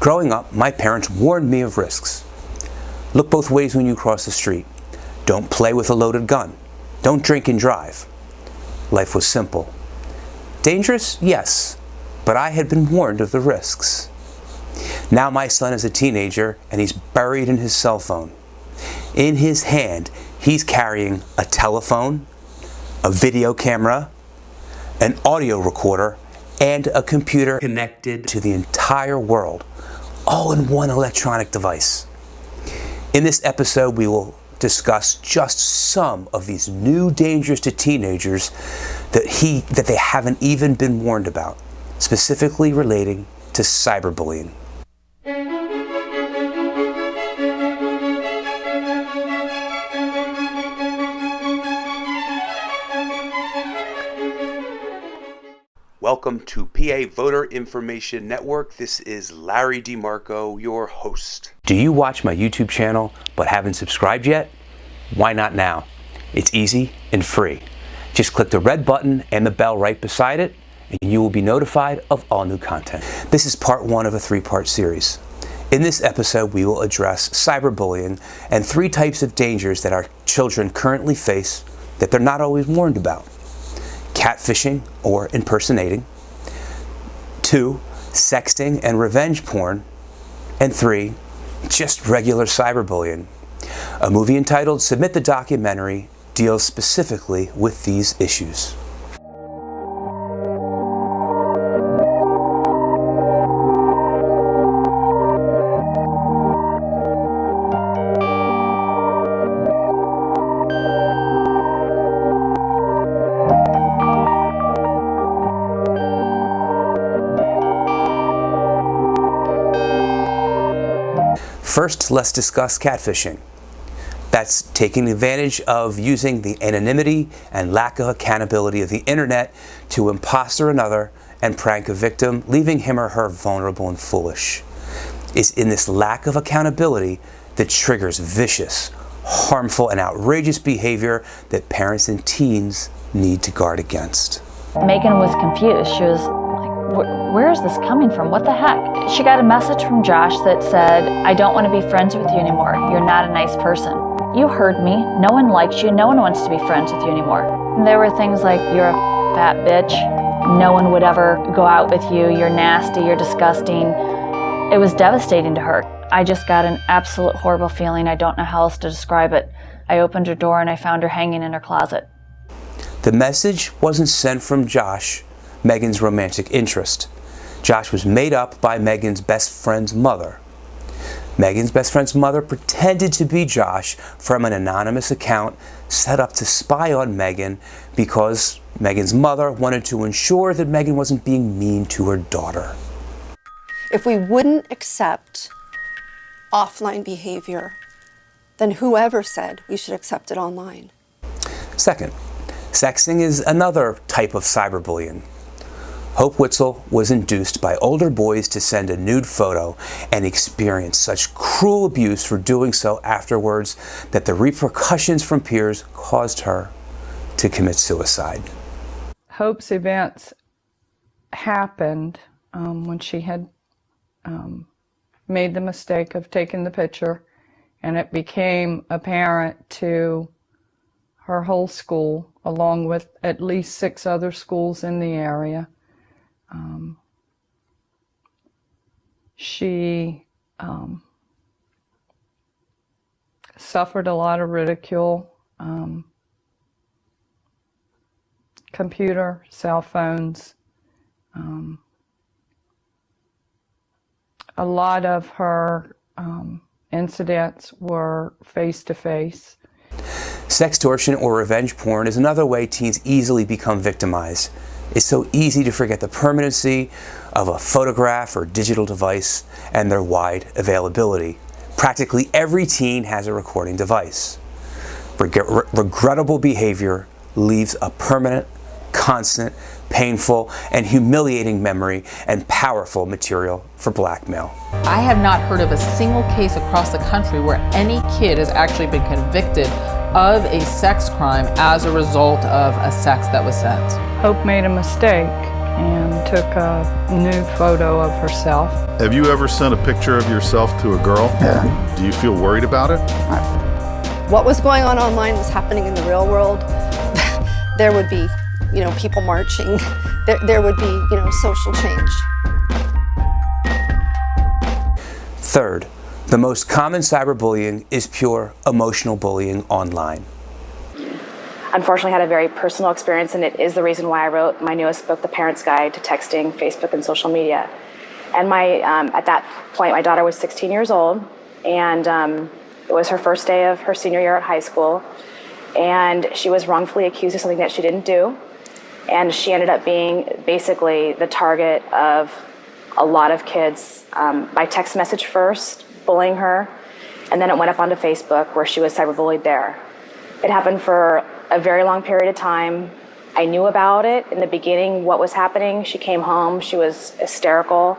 Growing up, my parents warned me of risks. Look both ways when you cross the street. Don't play with a loaded gun. Don't drink and drive. Life was simple. Dangerous? Yes, but I had been warned of the risks. Now my son is a teenager and he's buried in his cell phone. In his hand, he's carrying a telephone, a video camera, an audio recorder, and a computer connected to the entire world, all in one electronic device. In this episode, we will discuss just some of these new dangers to teenagers that they haven't even been warned about, specifically relating to cyberbullying. Welcome to PA Voter Information Network. This is Larry DeMarco, your host. Do you watch my YouTube channel but haven't subscribed yet? Why not now? It's easy and free. Just click the red button and the bell right beside it, and you will be notified of all new content. This is part one of a three-part series. In this episode, we will address cyberbullying and three types of dangers that our children currently face that they're not always warned about. Catfishing or impersonating. 2, sexting and revenge porn. And 3, just regular cyberbullying. A movie entitled Submit the Documentary deals specifically with these issues. First, let's discuss catfishing. That's taking advantage of using the anonymity and lack of accountability of the internet to impostor another and prank a victim, leaving him or her vulnerable and foolish. It's in this lack of accountability that triggers vicious, harmful, and outrageous behavior that parents and teens need to guard against. Megan was confused. She was where is this coming from? What the heck? She got a message from Josh that said, I don't want to be friends with you anymore. You're not a nice person. You heard me. No one likes you. No one wants to be friends with you anymore. And there were things like, you're a fat bitch. No one would ever go out with you. You're nasty. You're disgusting. It was devastating to her. I just got an absolute horrible feeling. I don't know how else to describe it. I opened her door and I found her hanging in her closet. The message wasn't sent from Josh, Megan's romantic interest. Josh was made up by Megan's best friend's mother. Megan's best friend's mother pretended to be Josh from an anonymous account set up to spy on Megan because Megan's mother wanted to ensure that Megan wasn't being mean to her daughter. If we wouldn't accept offline behavior, then whoever said we should accept it online? Second, sexting is another type of cyberbullying. Hope Witzel was induced by older boys to send a nude photo and experienced such cruel abuse for doing so afterwards that the repercussions from peers caused her to commit suicide. Hope's events happened when she had made the mistake of taking the picture, and it became apparent to her whole school, along with at least 6 other schools in the area. She suffered a lot of ridicule, computer, cell phones. A lot of her incidents were face-to-face. Sextortion or revenge porn is another way teens easily become victimized. It's so easy to forget the permanency of a photograph or digital device and their wide availability. Practically every teen has a recording device. Regrettable behavior leaves a permanent, constant, painful, and humiliating memory and powerful material for blackmail. I have not heard of a single case across the country where any kid has actually been convicted of a sex crime as a result of a sext that was sent. Hope made a mistake and took a nude photo of herself. Have you ever sent a picture of yourself to a girl? Yeah. Do you feel worried about it? What was going on online was happening in the real world. There would be, people marching. There would be, social change. Third, the most common cyberbullying is pure emotional bullying online. Unfortunately, I had a very personal experience, and it is the reason why I wrote my newest book, The Parent's Guide to Texting, Facebook, and Social Media. And at that point, my daughter was 16 years old, and it was her first day of her senior year at high school, and she was wrongfully accused of something that she didn't do, and she ended up being basically the target of a lot of kids by text message first, bullying her, and then it went up onto Facebook where she was cyberbullied there. It happened for a very long period of time. I knew about it in the beginning, what was happening. She came home, she was hysterical.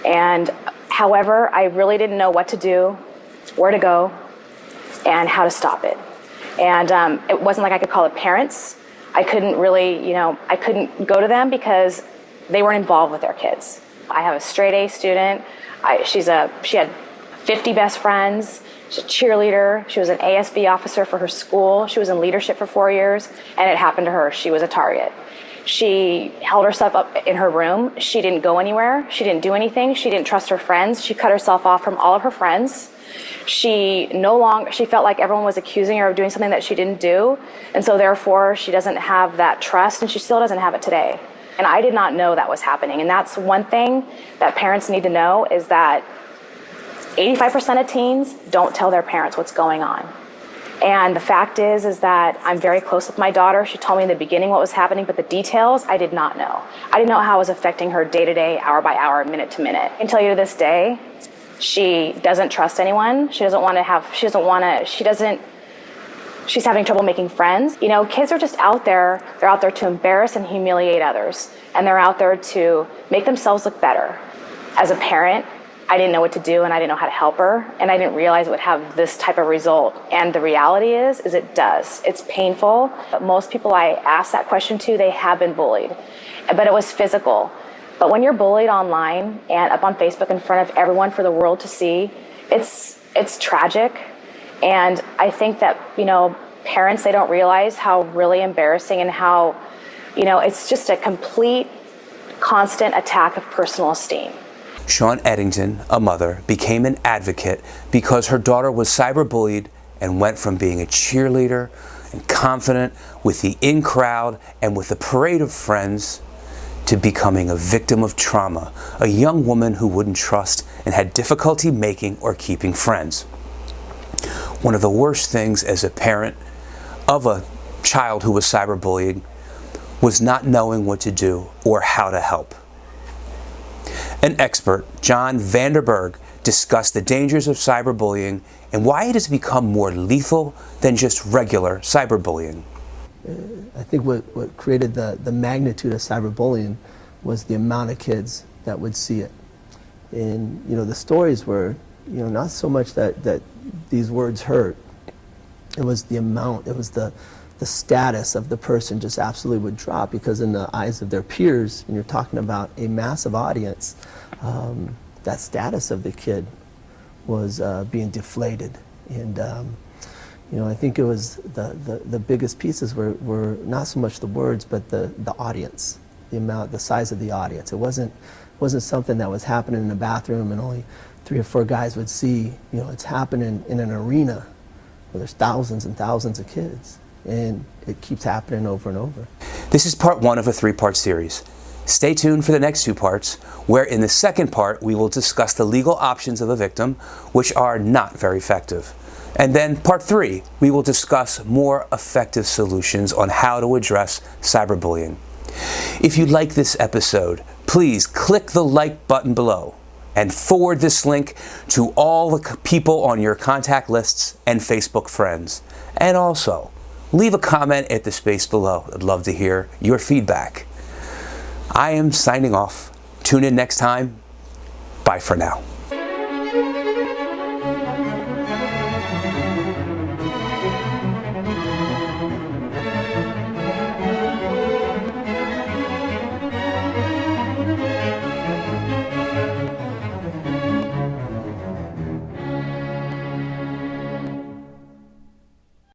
And however, I really didn't know what to do, where to go, and how to stop it. And it wasn't like I could call the parents. I couldn't really, I couldn't go to them because they weren't involved with their kids. I have a straight A student. She had 50 best friends. She's a cheerleader. She was an ASB officer for her school. She was in leadership for 4 years, and it happened to her. She was a target. She held herself up in her room. She didn't go anywhere. She didn't do anything. She didn't trust her friends. She cut herself off from all of her friends. She felt like everyone was accusing her of doing something that she didn't do, and so therefore she doesn't have that trust, and she still doesn't have it today. And I did not know that was happening, and that's one thing that parents need to know, is that 85% of teens don't tell their parents what's going on. And the fact is that I'm very close with my daughter. She told me in the beginning what was happening, but the details I did not know. I didn't know how it was affecting her day to day, hour by hour, minute to minute. I can tell you to this day, she doesn't trust anyone. She's having trouble making friends. Kids are just out there. They're out there to embarrass and humiliate others. And they're out there to make themselves look better. As a parent, I didn't know what to do, and I didn't know how to help her, and I didn't realize it would have this type of result. And the reality is it does. It's painful, but most people I ask that question to, they have been bullied. But it was physical. But when you're bullied online and up on Facebook in front of everyone for the world to see, it's tragic. And I think that, parents, they don't realize how really embarrassing and how, it's just a complete, constant attack of personal esteem. Shawn Edington, a mother, became an advocate because her daughter was cyberbullied and went from being a cheerleader and confident with the in crowd and with the parade of friends to becoming a victim of trauma, a young woman who wouldn't trust and had difficulty making or keeping friends. One of the worst things as a parent of a child who was cyberbullied was not knowing what to do or how to help. An expert, John Vandenburgh, discussed the dangers of cyberbullying and why it has become more lethal than just regular cyberbullying. I think what created the magnitude of cyberbullying was the amount of kids that would see it. And the stories were, not so much that these words hurt. It was the amount, it was the status of the person just absolutely would drop, because in the eyes of their peers, and you're talking about a massive audience, that status of the kid was being deflated. And I think it was the biggest pieces were not so much the words, but the audience, the size of the audience. It wasn't something that was happening in a bathroom and only 3 or 4 guys would see. It's happening in an arena where there's thousands and thousands of kids. And it keeps happening over and over. This is part 1 of a 3-part series. Stay tuned for the next 2 parts, where in the second part we will discuss the legal options of a victim, which are not very effective. And then part 3, we will discuss more effective solutions on how to address cyberbullying. If you like this episode, please click the like button below and forward this link to all the people on your contact lists and Facebook friends. And also, leave a comment at the space below. I'd love to hear your feedback. I am signing off. Tune in next time. Bye for now.